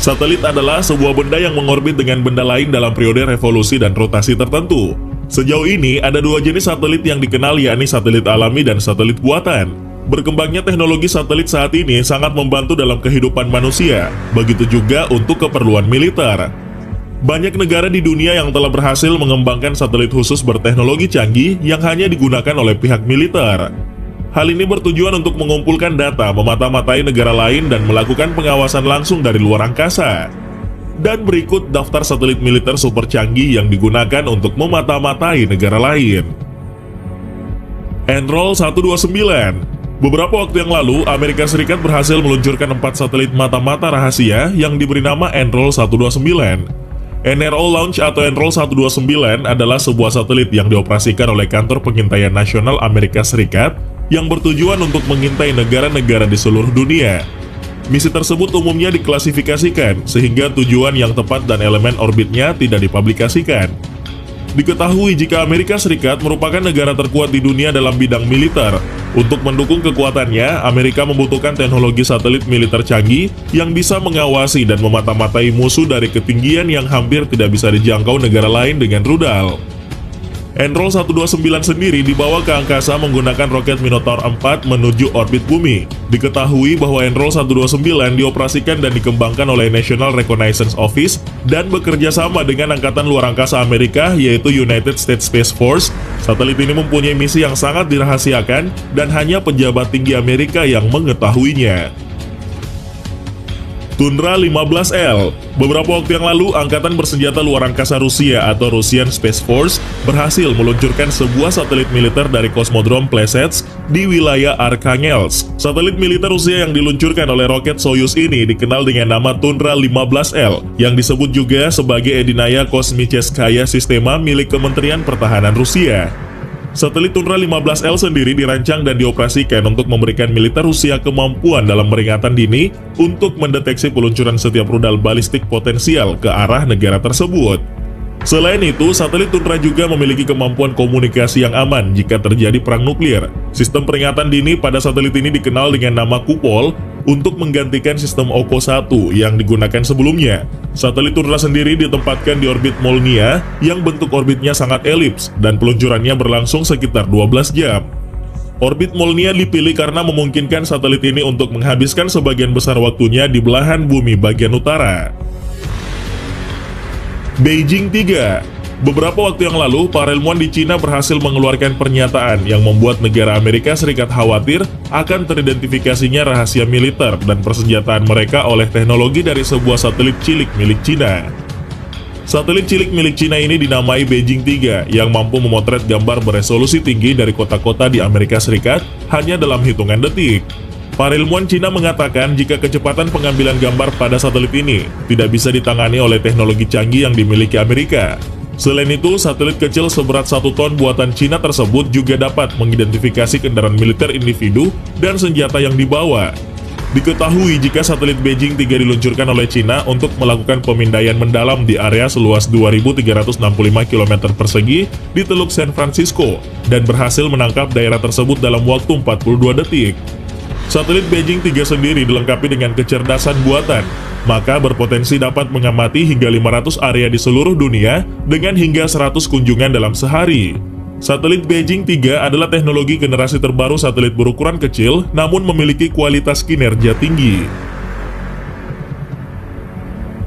Satelit adalah sebuah benda yang mengorbit dengan benda lain dalam periode revolusi dan rotasi tertentu. Sejauh ini, ada dua jenis satelit yang dikenal, yakni satelit alami dan satelit buatan. Berkembangnya teknologi satelit saat ini sangat membantu dalam kehidupan manusia, begitu juga untuk keperluan militer. Banyak negara di dunia yang telah berhasil mengembangkan satelit khusus berteknologi canggih yang hanya digunakan oleh pihak militer. Hal ini bertujuan untuk mengumpulkan data, memata-matai negara lain, dan melakukan pengawasan langsung dari luar angkasa. Dan berikut daftar satelit militer super canggih yang digunakan untuk memata-matai negara lain. Enroll 129. Beberapa waktu yang lalu, Amerika Serikat berhasil meluncurkan 4 satelit mata-mata rahasia yang diberi nama Enroll 129. NRO Launch atau Enroll 129 adalah sebuah satelit yang dioperasikan oleh Kantor Pengintaian Nasional Amerika Serikat yang bertujuan untuk mengintai negara-negara di seluruh dunia. Misi tersebut umumnya diklasifikasikan sehingga tujuan yang tepat dan elemen orbitnya tidak dipublikasikan. Diketahui jika Amerika Serikat merupakan negara terkuat di dunia dalam bidang militer. Untuk mendukung kekuatannya, Amerika membutuhkan teknologi satelit militer canggih yang bisa mengawasi dan memata-matai musuh dari ketinggian yang hampir tidak bisa dijangkau negara lain dengan rudal. Enroll 129 sendiri dibawa ke angkasa menggunakan roket Minotaur 4 menuju orbit bumi. Diketahui bahwa Enroll 129 dioperasikan dan dikembangkan oleh National Reconnaissance Office dan bekerja sama dengan Angkatan Luar Angkasa Amerika, yaitu United States Space Force. Satelit ini mempunyai misi yang sangat dirahasiakan dan hanya pejabat tinggi Amerika yang mengetahuinya. Tundra 15L. Beberapa waktu yang lalu, Angkatan Bersenjata Luar Angkasa Rusia atau Russian Space Force berhasil meluncurkan sebuah satelit militer dari Kosmodrom Plesetsk di wilayah Arkhangelsk. Satelit militer Rusia yang diluncurkan oleh roket Soyuz ini dikenal dengan nama Tundra 15L, yang disebut juga sebagai Edinaya Kosmicheskaya Sistema milik Kementerian Pertahanan Rusia. Satelit Tundra 15L sendiri dirancang dan dioperasikan untuk memberikan militer Rusia kemampuan dalam peringatan dini untuk mendeteksi peluncuran setiap rudal balistik potensial ke arah negara tersebut. Selain itu, satelit Tundra juga memiliki kemampuan komunikasi yang aman jika terjadi perang nuklir. Sistem peringatan dini pada satelit ini dikenal dengan nama Kupol untuk menggantikan sistem OKO-1 yang digunakan sebelumnya. Satelit Tundra sendiri ditempatkan di orbit Molnia yang bentuk orbitnya sangat elips dan peluncurannya berlangsung sekitar 12 jam. Orbit Molnia dipilih karena memungkinkan satelit ini untuk menghabiskan sebagian besar waktunya di belahan bumi bagian utara. Beijing 3. Beberapa waktu yang lalu, para ilmuwan di Cina berhasil mengeluarkan pernyataan yang membuat negara Amerika Serikat khawatir akan teridentifikasinya rahasia militer dan persenjataan mereka oleh teknologi dari sebuah satelit cilik milik Cina. Satelit cilik milik Cina ini dinamai Beijing 3 yang mampu memotret gambar beresolusi tinggi dari kota-kota di Amerika Serikat hanya dalam hitungan detik. Para ilmuwan Cina mengatakan jika kecepatan pengambilan gambar pada satelit ini tidak bisa ditangani oleh teknologi canggih yang dimiliki Amerika. Selain itu, satelit kecil seberat 1 ton buatan Cina tersebut juga dapat mengidentifikasi kendaraan militer individu dan senjata yang dibawa. Diketahui jika satelit Beijing 3 diluncurkan oleh Cina untuk melakukan pemindaian mendalam di area seluas 2.365 km persegi di Teluk San Francisco dan berhasil menangkap daerah tersebut dalam waktu 42 detik. Satelit Beijing 3 sendiri dilengkapi dengan kecerdasan buatan, maka berpotensi dapat mengamati hingga 500 area di seluruh dunia dengan hingga 100 kunjungan dalam sehari. Satelit Beijing 3 adalah teknologi generasi terbaru satelit berukuran kecil namun memiliki kualitas kinerja tinggi.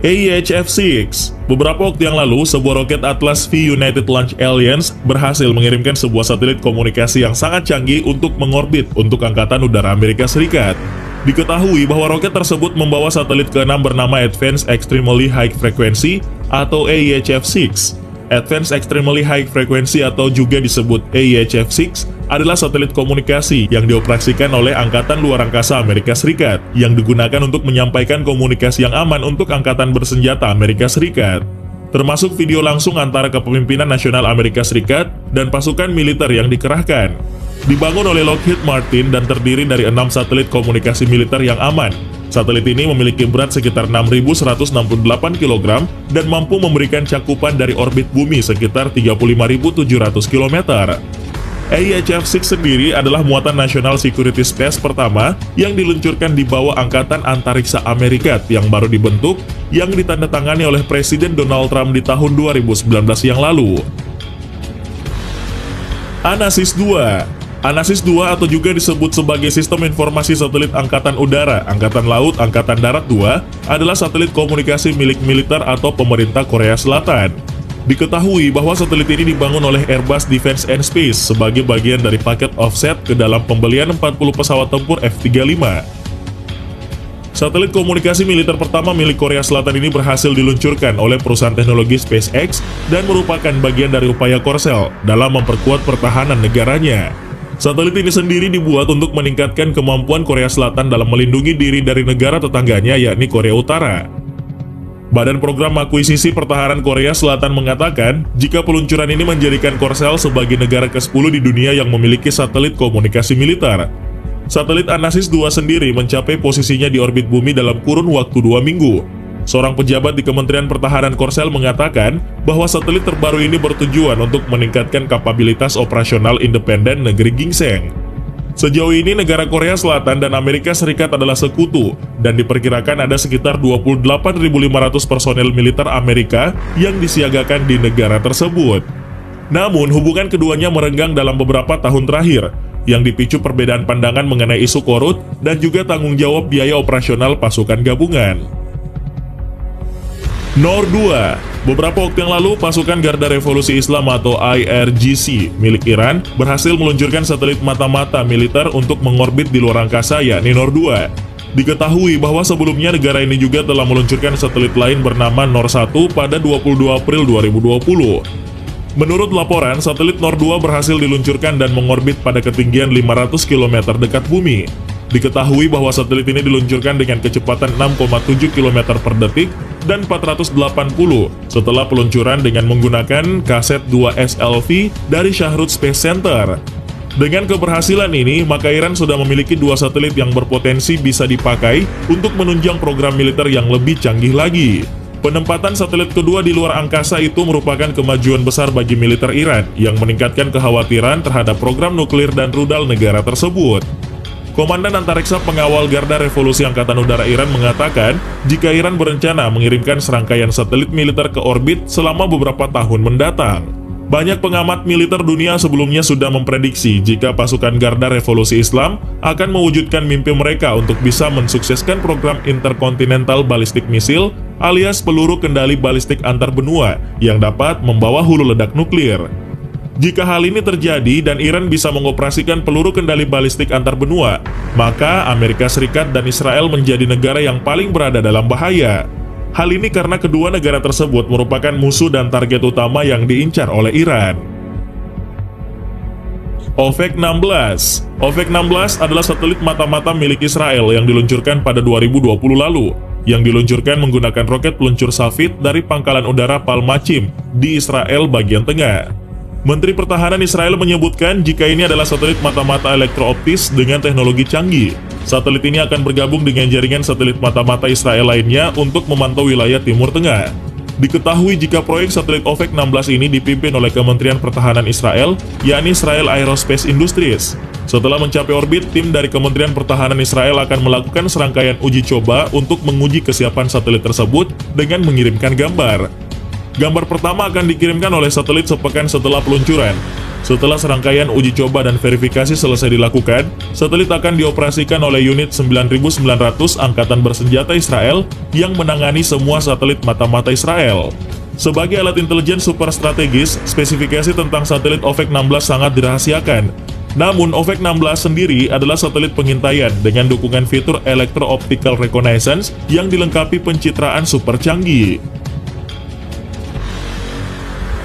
AEHF-6. Beberapa waktu yang lalu, sebuah roket Atlas V United Launch Alliance berhasil mengirimkan sebuah satelit komunikasi yang sangat canggih untuk mengorbit untuk Angkatan Udara Amerika Serikat. Diketahui bahwa roket tersebut membawa satelit ke-6 bernama Advanced Extremely High Frequency atau AEHF-6. Advanced Extremely High Frequency atau juga disebut AEHF-6 adalah satelit komunikasi yang dioperasikan oleh Angkatan Luar Angkasa Amerika Serikat yang digunakan untuk menyampaikan komunikasi yang aman untuk Angkatan Bersenjata Amerika Serikat, termasuk video langsung antara Kepemimpinan Nasional Amerika Serikat dan pasukan militer yang dikerahkan. Dibangun oleh Lockheed Martin dan terdiri dari 6 satelit komunikasi militer yang aman. Satelit ini memiliki berat sekitar 6.168 kg dan mampu memberikan cakupan dari orbit bumi sekitar 35.700 km. AEHF-6 sendiri adalah muatan National Security Space pertama yang diluncurkan di bawah Angkatan Antariksa Amerika yang baru dibentuk, yang ditandatangani oleh Presiden Donald Trump di tahun 2019 yang lalu. Anasis 2. Anasis 2 atau juga disebut sebagai Sistem Informasi Satelit Angkatan Udara, Angkatan Laut, Angkatan Darat 2 adalah satelit komunikasi milik militer atau pemerintah Korea Selatan. Diketahui bahwa satelit ini dibangun oleh Airbus Defence and Space sebagai bagian dari paket offset ke dalam pembelian 40 pesawat tempur F-35. Satelit komunikasi militer pertama milik Korea Selatan ini berhasil diluncurkan oleh perusahaan teknologi SpaceX dan merupakan bagian dari upaya Korsel dalam memperkuat pertahanan negaranya. Satelit ini sendiri dibuat untuk meningkatkan kemampuan Korea Selatan dalam melindungi diri dari negara tetangganya, yakni Korea Utara. Badan Program Akuisisi Pertahanan Korea Selatan mengatakan, jika peluncuran ini menjadikan Korsel sebagai negara ke-10 di dunia yang memiliki satelit komunikasi militer. Satelit Anasis 2 sendiri mencapai posisinya di orbit bumi dalam kurun waktu 2 minggu. Seorang pejabat di Kementerian Pertahanan Korsel mengatakan bahwa satelit terbaru ini bertujuan untuk meningkatkan kapabilitas operasional independen negeri gingseng. Sejauh ini negara Korea Selatan dan Amerika Serikat adalah sekutu dan diperkirakan ada sekitar 28.500 personel militer Amerika yang disiagakan di negara tersebut. Namun hubungan keduanya merenggang dalam beberapa tahun terakhir yang dipicu perbedaan pandangan mengenai isu korut dan juga tanggung jawab biaya operasional pasukan gabungan. Nor 2. Beberapa waktu yang lalu, pasukan Garda Revolusi Islam atau IRGC milik Iran berhasil meluncurkan satelit mata-mata militer untuk mengorbit di luar angkasa, yakni Nor 2. Diketahui bahwa sebelumnya negara ini juga telah meluncurkan satelit lain bernama Nor 1 pada 22 April 2020. Menurut laporan, satelit Nor 2 berhasil diluncurkan dan mengorbit pada ketinggian 500 km dekat bumi. Diketahui bahwa satelit ini diluncurkan dengan kecepatan 6,7 km per detik dan 480 setelah peluncuran dengan menggunakan kaset 2 SLV dari Shahrud Space Center. Dengan keberhasilan ini, maka Iran sudah memiliki 2 satelit yang berpotensi bisa dipakai untuk menunjang program militer yang lebih canggih lagi. Penempatan satelit kedua di luar angkasa itu merupakan kemajuan besar bagi militer Iran yang meningkatkan kekhawatiran terhadap program nuklir dan rudal negara tersebut. Komandan Antariksa Pengawal Garda Revolusi Angkatan Udara Iran mengatakan, jika Iran berencana mengirimkan serangkaian satelit militer ke orbit selama beberapa tahun mendatang. Banyak pengamat militer dunia sebelumnya sudah memprediksi jika pasukan Garda Revolusi Islam akan mewujudkan mimpi mereka untuk bisa mensukseskan program Intercontinental Ballistic Missile alias peluru kendali balistik antar benua yang dapat membawa hulu ledak nuklir. Jika hal ini terjadi dan Iran bisa mengoperasikan peluru kendali balistik antar benua, maka Amerika Serikat dan Israel menjadi negara yang paling berada dalam bahaya. Hal ini karena kedua negara tersebut merupakan musuh dan target utama yang diincar oleh Iran. OVEC 16. OVEC 16 adalah satelit mata-mata milik Israel yang diluncurkan pada 2020 lalu, yang diluncurkan menggunakan roket peluncur Safit dari Pangkalan Udara Palmachim di Israel bagian tengah. Menteri Pertahanan Israel menyebutkan jika ini adalah satelit mata-mata elektrooptis dengan teknologi canggih. Satelit ini akan bergabung dengan jaringan satelit mata-mata Israel lainnya untuk memantau wilayah Timur Tengah. Diketahui jika proyek satelit OVEC 16 ini dipimpin oleh Kementerian Pertahanan Israel, yakni Israel Aerospace Industries. Setelah mencapai orbit, tim dari Kementerian Pertahanan Israel akan melakukan serangkaian uji coba untuk menguji kesiapan satelit tersebut dengan mengirimkan gambar. Gambar pertama akan dikirimkan oleh satelit sepekan setelah peluncuran. Setelah serangkaian uji coba dan verifikasi selesai dilakukan, satelit akan dioperasikan oleh unit 9900 Angkatan Bersenjata Israel yang menangani semua satelit mata-mata Israel. Sebagai alat intelijen super strategis, spesifikasi tentang satelit OVEC 16 sangat dirahasiakan. Namun, OVEC 16 sendiri adalah satelit pengintaian dengan dukungan fitur Electro-Optical Reconnaissance yang dilengkapi pencitraan super canggih.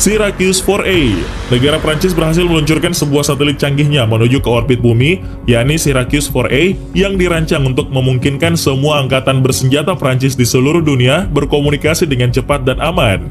Syracuse 4A. Negara Prancis berhasil meluncurkan sebuah satelit canggihnya menuju ke orbit bumi, yakni Syracuse 4A, yang dirancang untuk memungkinkan semua angkatan bersenjata Prancis di seluruh dunia berkomunikasi dengan cepat dan aman.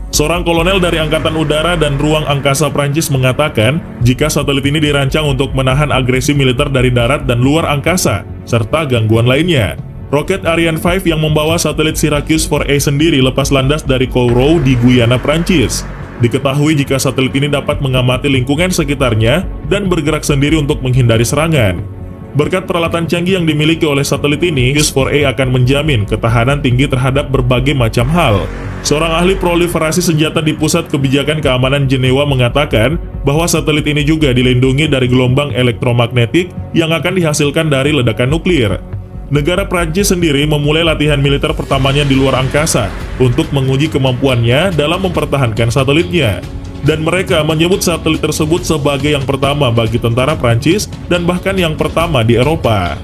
Seorang kolonel dari Angkatan Udara dan Ruang Angkasa Prancis mengatakan, jika satelit ini dirancang untuk menahan agresi militer dari darat dan luar angkasa, serta gangguan lainnya. Roket Ariane 5 yang membawa satelit Syracuse 4A sendiri lepas landas dari Kourou di Guyana, Prancis. Diketahui jika satelit ini dapat mengamati lingkungan sekitarnya dan bergerak sendiri untuk menghindari serangan. Berkat peralatan canggih yang dimiliki oleh satelit ini, Hughes 4A akan menjamin ketahanan tinggi terhadap berbagai macam hal. Seorang ahli proliferasi senjata di Pusat Kebijakan Keamanan Jenewa mengatakan bahwa satelit ini juga dilindungi dari gelombang elektromagnetik yang akan dihasilkan dari ledakan nuklir. Negara Prancis sendiri memulai latihan militer pertamanya di luar angkasa untuk menguji kemampuannya dalam mempertahankan satelitnya. Dan mereka menyebut satelit tersebut sebagai yang pertama bagi tentara Prancis dan bahkan yang pertama di Eropa.